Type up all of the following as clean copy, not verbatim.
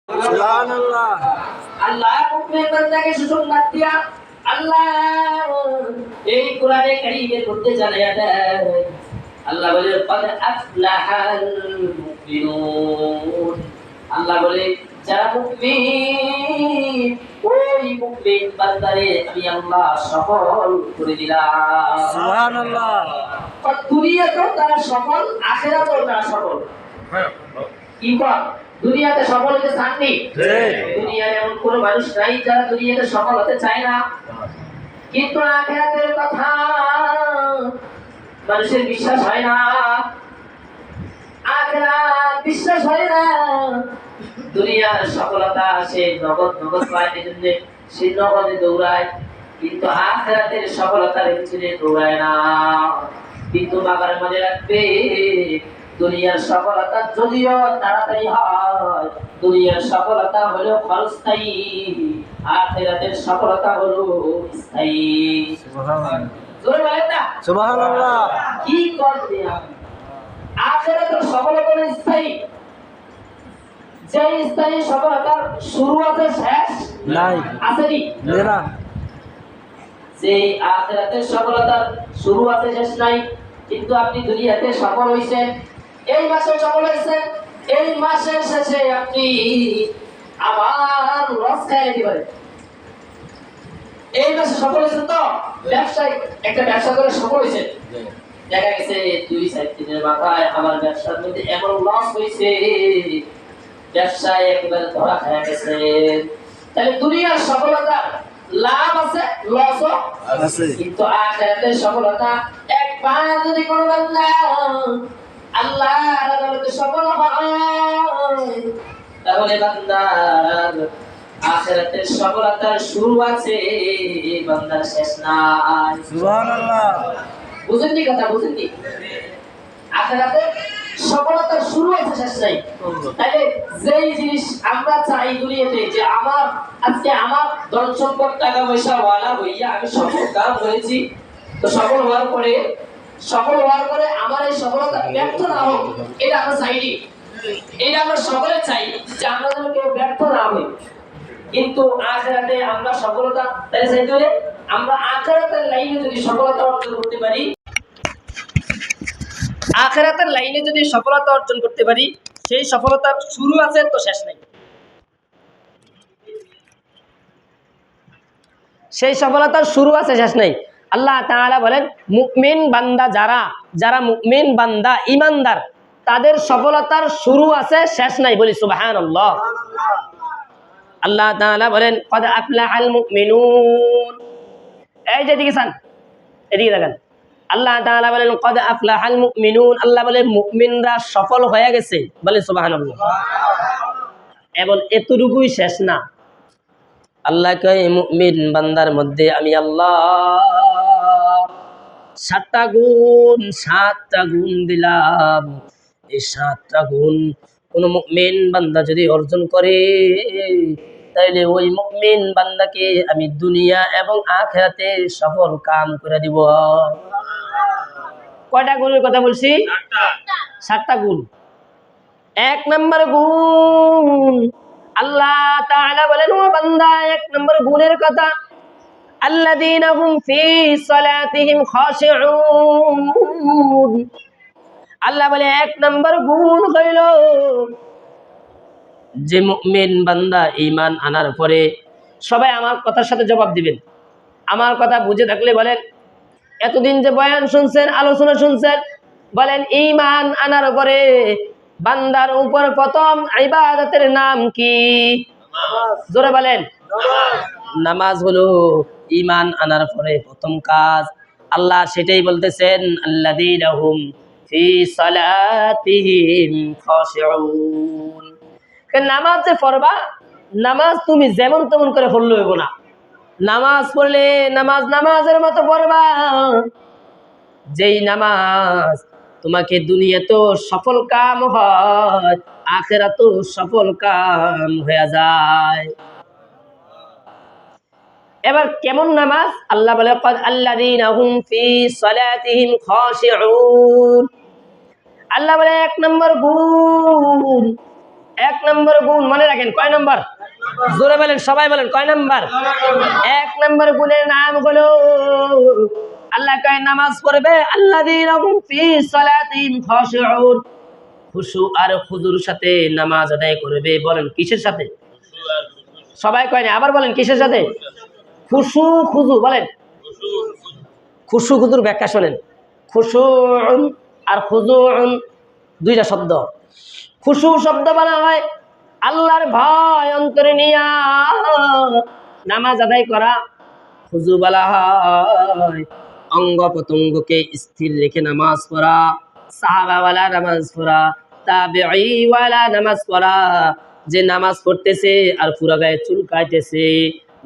সুবহানাল্লাহ। আল্লাহ মুমিন বান্দাকে সুসংবাদ দিয়া আল্লাহ এই কোরআনে কারীমের মধ্যে জানায়া দেয়। আল্লাহ বলে ক্বাদ আফলাহাল মুমিনুন। আল্লাহ বলে যারা মুমিন ওই মুমিন বান্দারে আমি আল্লাহ সফল করে দিলাম। সুবহানাল্লাহ। দুনিয়াতেও তারা সফল, আখিরাতেও তারা সফল। কি বল দুনিয়াতে সফল হতে চাননি? দুনিয়ার এমন কোনো মানুষ নাই যারা দুনিয়াতে সফল হতে চায় না, কিন্তু আখিরাতের কথা মানুষের বিশ্বাস হয় না। আখিরাত বিশ্বাস হয় না। দুনিয়ার সফলতা সে নগদ নগদ পায়, এজন্য সে নগদে দৌড়ায়, কিন্তু আখিরাতের সফলতার পিছনে দৌড়ায় না। কিন্তু বাবার মনে রাখবে দুনিয়ার সফলতা যদিও তাড়াতাড়ি হয়, দুনিয়ার সফলতা হলো ক্ষণস্থায়ী, আখিরাতের সফলতা হলো স্থায়ী। জোরে বলেন না সুবহানাল্লাহ। কি করবে? আখিরাতের সফলতা হলো স্থায়ী। যে স্থায়ী সফলতার শুরু আছে শেষ নাই। আছে কি না। যে আখিরাতের সফলতার শুরু আছে শেষ নাই, কিন্তু আপনি দুনিয়াতে সফল হইছেন, এই মাসে সফল হইছেন, এই মাসের শেষে আপনি আবার লস খাইয়ে দিবেন। এই মাসে সফল হইছেন তো ব্যবসায় একটা ব্যবসা করে সফল হইছেন, দেখা গেছে 2-4 দিনের মাথায় আমার ব্যবসার মধ্যে এমন লস হইছে, ব্যবসায় একেবারে ধরা খেয়ে গেছে। তাহলে দুনিয়ার সফলতা লাভ আছে, লসও আছে। কিন্তু আখিরাতের সফলতা একবার যদি কোনো বান্দা আল্লাহর আদালতে সফল হয়, তাহলে বান্দার আখিরাতের সফলতার শুরু আছে, বান্দার শেষ নাই। সুবহানাল্লাহ। বুঝেননি কথা? বুঝেননি? আখিরাতের সফলতার শুরু আছে শেষ নাই। তাহলে যেই জিনিস আমরা চাই দুনিয়াতে যে আমার আজকে আমার ধন সম্পদ টাকা পয়সা ওয়ালা হইয়া আমি সফল কাম করেছি, তো সফল হওয়ার পরে আমার এই সফলতা ব্যর্থ না হোক, এটা আমরা চাইনি। এটা আমরা সকলে চাই যে আমরা যেন কেউ ব্যর্থ না হই। কিন্তু আখিরাতে আমরা সফলতা তাহলে চাইতে হলে আমরা আখিরাতের লাইনে যদি সফলতা অর্জন করতে পারি, আখিরাতের লাইনে যদি সফলতা অর্জন করতে পারি, সেই সফলতার শুরু আছে তো শেষ নাই। সেই সফলতার শুরু আছে শেষ নাই। আল্লাহ তাআলা বলেন মুমিন বান্দা যারা মুমিন বান্দা ঈমানদার, তাদের সফলতার শুরু আছে শেষ নাই। বলি সুবহানাল্লাহ। আল্লাহ তাআলা বলেন ক্বাদ আফলাহাল মুমিনুন। এই যে দিকে চান, এদিকে দেখেন। আল্লাহ তাআলা বলেন ক্বাদ আফলাহাল মুমিনুন। আল্লাহ বলে মুমিনরা সফল হয়ে গেছে। বলে সুবহানাল্লাহ। এবং এতটুকুই শেষ না, আল্লাহ কয় মুমিন বান্দার মধ্যে আমি আল্লাহ 7টা গুণ দিলাম। এই 7টা গুণ কোন মুমিন বান্দা যদি অর্জন করে, তাইলে ওই মুমিন বান্দাকে আমি দুনিয়া এবং আখিরাতে সফল কাম করে দিব। কয়টা গুণের কথা বলছি? 7টা গুণ। 1 নম্বর গুণ আল্লাহ তাআলা বলেন ও বান্দা 1 নম্বর গুণের কথা, আল্লাযীনা হুম ফী সালাতিহিম খাশিউন। আল্লাহ বলে 1 নম্বর গুণ হইল যে মুমিন বান্দা ঈমান আনার পরে, সবাই আমার কথার সাথে জবাব দিবেন, আমার কথা বুঝে থাকলে বলেন। এতদিন যে বয়ান শুনছেন, আলোচনা শুনছেন, বলেন ঈমান আনার পরে বান্দার উপর প্রথম ইবাদতের নাম কি? জোরে বলেন। নামাজ হলো ঈমান আনার পরে প্রথম কাজ। আল্লাহ সেটাই বলতেছেন আল্লাযীনা হুম ফী সালাতিহিম খাশিউন। নামাজ যে পড়বা, নামাজ তুমি যেমন তেমন করে পড়লে হইব না। নামাজ পড়লে নামাজের মতো পড়বা, যেই নামাজ তোমাকে দুনিয়াতেও সফল কাম হয়, আখিরাতেও সফল কাম হয়ে যায়। এবার কেমন নামাজ? আল্লাহ বলে ক্বাদ আল্লাযীনা হুম ফী সালাতিহিম খাশিউন। আল্লাহ বলে 1 নম্বর গুণ এক নম্বর গুণ মনে রাখেন, কয় নম্বর? জোরে বলেন, সবাই বলেন, কয় নম্বর? এক নম্বর গুণের নাম হলো আল্লাহ কয় নামাজ পড়বে আল্লাযীনা হুম ফী সালাতিহিম খাশিউন, খুশু আর খুজুর সাথে নামাজ আদায় করবে। বলেন কিসের সাথে? সবাই কয় না, আবার বলেন কিসের সাথে? খুশু খুজু বলেন। খুশু খুজুর ব্যাখ্যা শোনেন। খুশুউন আর খুজুউন দুইটা শব্দ। খুশু শব্দ বলা হয় আল্লাহর ভয় অন্তরে নিয়া নামাজ আদায় করা। খুজু বলা হয় অঙ্গ প্রত্যঙ্গকে স্থির রেখে নামাজ পড়া। সাহাবাওয়ালা নামাজ পড়া, তাবেঈওয়ালা নামাজ পড়া, যে নামাজ পড়তেছে আর পুরা গায়ে চুল কাটতেছে,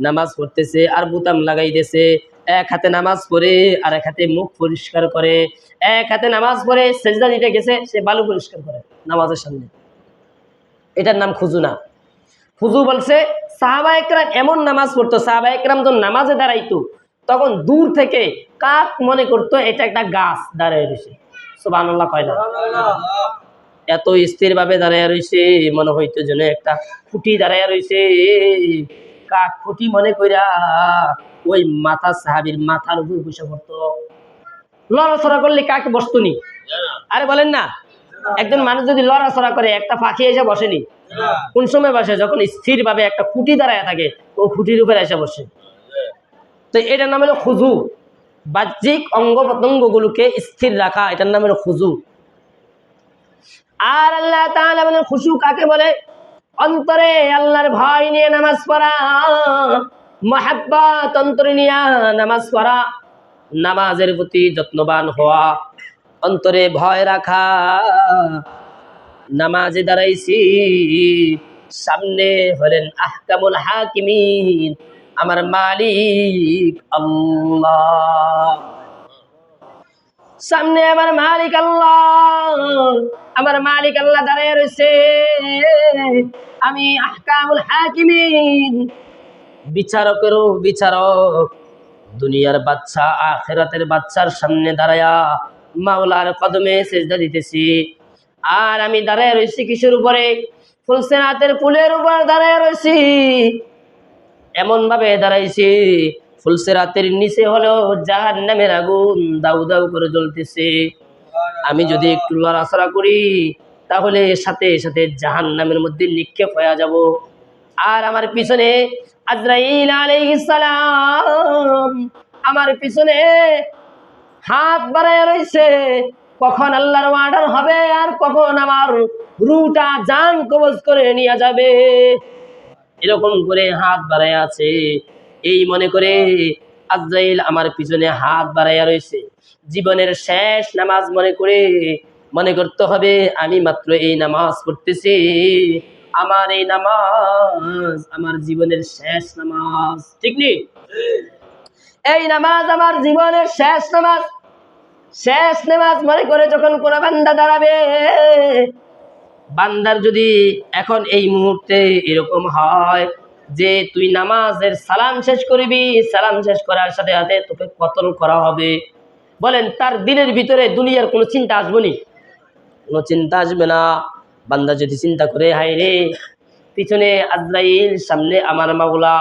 নামাজ পড়তেছে আর বুতাম লাগাইতেছে, এক হাতে নামাজ পড়ে আর এক হাতে মুখ পরিষ্কার করে, এক হাতে নামাজ পড়ে সেজদা দিতে গেছে সে বালু পরিষ্কার করে নামাজের সামনে, এটার নাম খুজু না। খুজু বলছে সাহাবা একরাম এমন নামাজ পড়তো, সাহাবা একরাম যখন নামাজে দাঁড়াইতো তখন দূর থেকে কাক মনে করতো এটা একটা গাছ দাঁড়ায় রয়েছে। সুবহানাল্লাহ কয় না? এত স্থির ভাবে দাঁড়ায় রয়েছে মনে হইতো যেন একটা খুঁটি দাঁড়ায় রয়েছে। কাক খুঁটি মনে কইরা ওই মাথা সাহাবীর মাথার উপর বসে পড়তো। লড়াচড়া করলে কাক বসতো নি? আরে বলেন না, একজন মানুষ যদি লড়াচড়া করে একটা পাখি এসে বসেনি? কোন সময় বসে? যখন স্থির ভাবে একটা খুঁটি দাঁড়ায় থাকে, ও খুঁটির উপরে এসে বসে। তো এটার নাম হলো খুজু, বাহ্যিক অঙ্গ প্রত্যঙ্গ গুলোকে স্থির রাখা, এটার নাম হলো খুজু। আর আল্লাহ তাআলা বলেন খুশু কাকে বলে? অন্তরে আল্লাহর ভয় নিয়ে নামাজ পড়া, মহাব্বত অন্তরে নিয়ে নামাজ পড়া, নামাজের প্রতি যত্নবান হওয়া, অন্তরে ভয় রাখা। নামাজে দাঁড়াইছি, সামনে হলেন আহকামুল হাকিমিন, আমার মালিক আল্লাহ। সামনে আমার মালিক আল্লাহ, আমার মালিক আল্লাহ দাঁড়িয়ে রয়েছে। আমি আহকামুল হাকিমিন, বিচারকেরও বিচারক, দুনিয়ার বাচ্চা আখিরাতের বাচ্চার সামনে দাঁড়ায়া মাওলার কদমে সেজদা দিতেছি। আর আমি দাঁড়ায় রয়েছি কিসের উপরে? ফুলসিরাতের পুলের উপর দাঁড়ায় রয়েছি। এমন ভাবে দাঁড়াইছি ফুলসিরাতের নিচে হলো জাহান্নামের আগুন দাউ দাউ করে জ্বলতেছে। আমি যদি একটু লড়াচড়া করি তাহলে সাথে সাথে জাহান্নামের মধ্যে নিক্ষেপ হয়ে যাব। আর আমার পিছনে আজরাইল আলাইহিস সালাম আমার পিছনে হাত বাড়ায় রয়েছে। কখন আল্লাহর অর্ডার হবে আর কখন আমার রুটা জান কবজ করে নিয়ে যাবে, এরকম করে হাত বাড়ায় আছে। এই মনে করে আজরাইল আমার পিছনে হাত বাড়াইয়া রয়েছে। জীবনের শেষ নামাজ মনে করে মনে করতে হবে আমি মাত্র এই নামাজ পড়তেছি, আমার এই নামাজ আমার জীবনের শেষ নামাজ। ঠিক নেই? এই নামাজ আমার জীবনের শেষ নামাজ। শেষ নামাজ মনে করে যখন কোন বান্দা দাঁড়াবে, বান্দার যদি এখন এই মুহূর্তে এরকম হয় যে তুই নামাজের সালাম শেষ করবি, সালাম শেষ করার সাথে সাথে তোকে কতল করা হবে, বলেন তার দিলের ভিতরে দুনিয়ার কোনো চিন্তা আসবে না? কোনো চিন্তা আসবে না। বান্দা যদি চিন্তা করে হায় রে পিছনে আজরাইল, সামনে আমার মাওলা,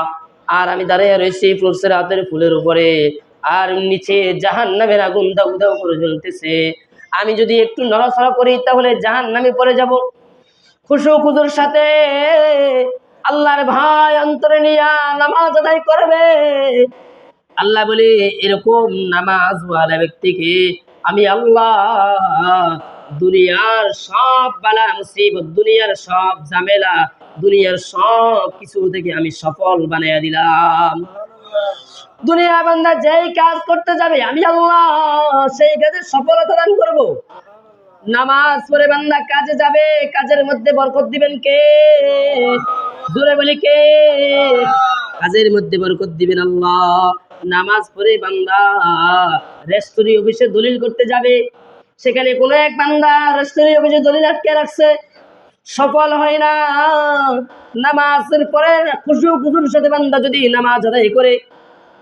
আর আমি দাঁড়িয়ে রয়েছি ফুলসিরাতের ফুলের উপরে, আর নিচে জাহান্নামের আগুন দাউ দাউ করে জ্বলতেছে, আমি যদি একটু নড়াচড়া করি তাহলে জাহান্নামে পড়ে যাব। খুশু খুজুর সাথে আল্লাহর ভয় অন্তরে নিয়া নামাজ আদায় করবে। আল্লাহ বলে এরকম নামাজওয়ালা ব্যক্তিকে আমি আল্লাহ দুনিয়ার সব বালা মুসিবত, দুনিয়ার সব ঝামেলা, দুনিয়ার সব কিছু থেকে আমি সফল বানাইয়া দিলাম। দুনিয়া বান্দা যেই কাজ করতে যাবে আমি আল্লাহ সেই কাজে সফলতা দান করব। নামাজ পড়ে বান্দা কাজে যাবে, কাজের মধ্যে বরকত দিবেন কে? জোরে বলি কে? কাজের মধ্যে বরকত দিবেন আল্লাহ। নামাজ পড়ে বান্দা রেস্টুরি অফিসে দলিল করতে যাবে, সেখানে কোনো এক বান্দা রেস্টুরি অফিসে দলিল আটকে রাখছে, সফল হয় না। নামাজের পরে খুশু খুশুর সাথে বান্দা যদি নামাজ আদায় করে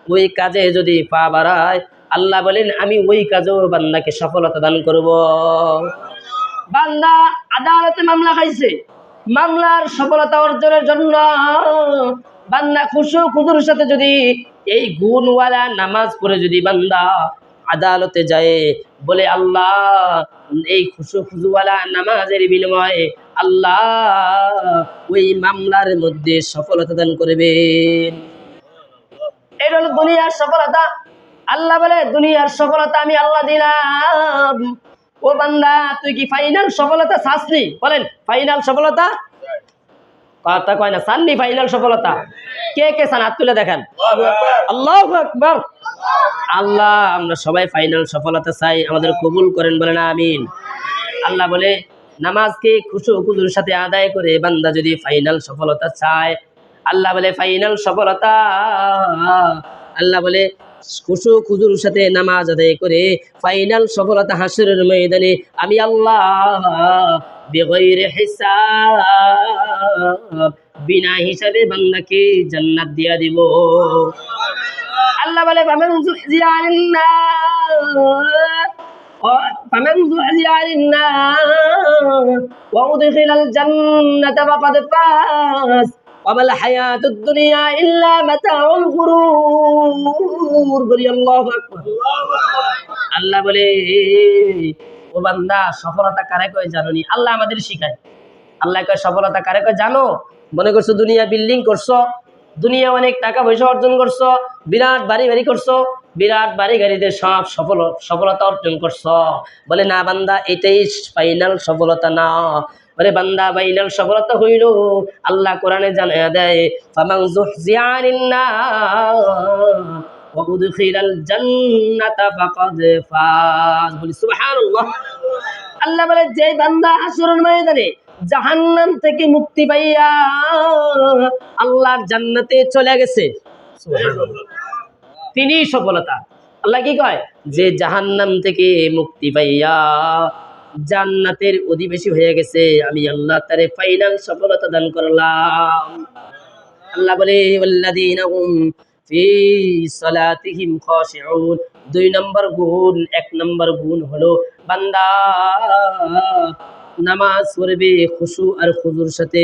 ওই কাজে যদি পা বাড়ায়, আল্লাহ বলেন আমি ওই কাজেও বান্দাকে সফলতা দান করব। বান্দা আদালতে মামলা খাইছে, মামলার সফলতা অর্জনের জন্য বান্দা খুশু খুজুর সাথে যদি এই গুণওয়ালা নামাজ পড়ে যদি বান্দা আদালতে যায়, বলে আল্লাহ এই খুশু খুজুওয়ালা নামাজের বিনিময়ে আল্লাহ ওই মামলার মধ্যে সফলতা দান করবেন। এটা হলো দুনিয়ার সফলতা। আল্লাহ বলে দুনিয়ার সফলতা আমি আল্লাহ দিলাম। ও বান্দা তুই কি ফাইনাল সফলতা চাসনি? বলেন ফাইনাল সফলতা কথা কয় না, চাননি ফাইনাল সফলতা? কে কে চান হাত তুলে দেখেন। আল্লাহু আকবার। আল্লাহ আমরা সবাই ফাইনাল সফলতা চাই, আমাদের কবুল করেন বলেন আমিন। আল্লাহ বলে নামাজকে খুশু খুজুর সাথে আদায় করে বান্দা যদি ফাইনাল সফলতা চায়, আল্লাহ বলে ফাইনাল সফলতা, আল্লাহ বলে খুশু খুজুর সাথে নামাজ আদায় করে ফাইনাল সফলতা হাসরের ময়দানে আমি আল্লাহ বেগৈর হিসাব বিনা হিসাবে বান্দাকে জান্নাত দিয়া দিব। আল্লাহ বলে ফামান যুহজিয়া আনিন নার ফামান যুহজিয়া আনিন নার ওয়া উদখিলাল জান্নাতা ফাকাদ ফাজ ওয়ামাল হায়াতুদ দুনিয়া ইল্লা মাতাউল গুরুর। বলি আল্লাহু আকবার। আল্লাহ বলে ও বান্দা সফলতা কারে কয় জানোনি? আল্লাহ আমাদের শিখায়। আল্লাহ কয় সফলতা কারে কয় জানো? মনে করছো দুনিয়া বিল্ডিং করছো, দুনিয়া অনেক টাকা পয়সা অর্জন করছো, বিরাট বাড়ি গাড়ি করছো, বিরাট বাড়ি গাড়িতে সব সফলতা অর্জন করছো। বলে না বান্দা এটাই ফাইনাল সফলতা না। বলে বান্দা ফাইনাল সফলতা হইল আল্লাহ কোরআনে জানায়া দেয় ফামান যুহজিয়া আনিন নার ওয়া উদখিলাল জান্নাতা ফাকাদ ফাজ। বলি সুবহানাল্লাহ। আল্লাহ বলে যে বান্দা হাসরের ময়দানে জাহান্নাম থেকে মুক্তি পাইয়া আল্লাহর জান্নাতে চলে গেছে, তিনি সফলতা। আল্লাহ কি কয়? যে জাহান্নাম থেকে মুক্তি পাইয়া জান্নাতের অধিবাসী হয়ে গেছে আমি আল্লাহ তারে ফাইনাল সফলতা দান করলাম। আল্লাহ বলে ওয়াল্লাযীনা হুম ফি সালাতিহিম খাশিউন। 2 নম্বর গুণ, 1 নম্বর গুণ হলো বান্দা নামাজ পড়বে খুশু আর খুজুর সাথে,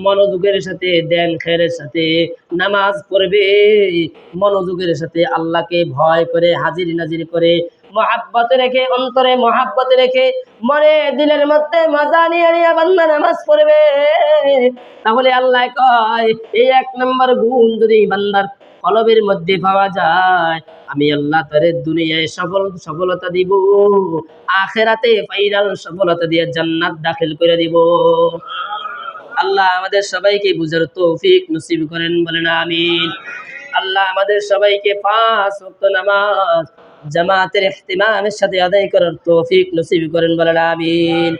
মনোযোগের সাথে, দেন খেরের সাথে নামাজ পড়বে, মনোযোগের সাথে আল্লাহকে ভয় করে হাজির নাজির করে মহাব্বত রেখে, অন্তরে মহাব্বত রেখে, মনে দিলের মধ্যে মজা নিয়ে নিয়ে বান্দা নামাজ পড়বে। তাহলে আল্লাহ কয় এই 1 নম্বর গুণ যদি বান্দার কলবের মধ্যে পাওয়া যায় আমি আল্লাহ তারে দুনিয়ায় সফলতা দিব, আখিরাতে ফাইনাল সফলতা দিয়ে জান্নাত দাখিল করে দিব। আল্লাহ আমাদের সবাইকে বুঝার তৌফিক নসিব করেন বলেন আমিন। আল্লাহ আমাদের সবাইকে 5 ওয়াক্ত নামাজ জামাতের ইহতিমামের সাথে আদায় করার তৌফিক নসিব করেন বলেন আমিন।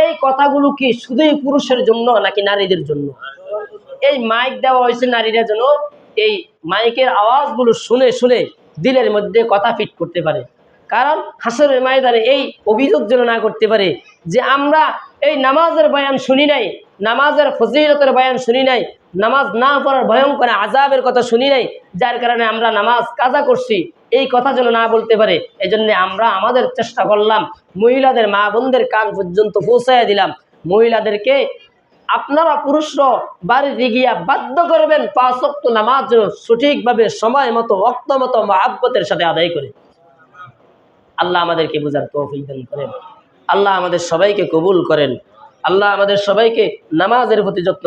এই কথাগুলো কি শুধুই পুরুষের জন্য নাকি নারীদের জন্য? এই মাইক দেওয়া হয়েছে নারীদের জন্য, এই মাইকের আওয়াজগুলো শুনে শুনে দিলের মধ্যে কথা ফিট করতে পারে। কারণ হাসরের ময়দানে এই অভিযোগ যেন না করতে পারে যে আমরা এই নামাজের বয়ান শুনি নাই, নামাজের ফজিলতের বয়ান শুনি নাই, নামাজ না পড়ার ভয়ঙ্কর আযাবের কথা শুনি নাই, যার কারণে আমরা নামাজ কাজা করছি, এই কথা যেন না বলতে পারে। এজন্য আমরা আমাদের চেষ্টা করলাম, মহিলাদের মা বোনদের কান পর্যন্ত পৌঁছায় দিলাম। মহিলাদেরকে আপনারা পুরুষরা বাড়িতে গিয়া বাধ্য করবেন 5 ওয়াক্ত নামাজ যেন সঠিকভাবে সময় মতো ওয়াক্ত মতো মহব্বতের সাথে আদায় করে। আল্লাহ আমাদেরকে বুঝার তৌফিক দান করেন। আল্লাহ আমাদের সবাইকে কবুল করেন। আল্লাহ আমাদের সবাইকে নামাজের প্রতি যত্ন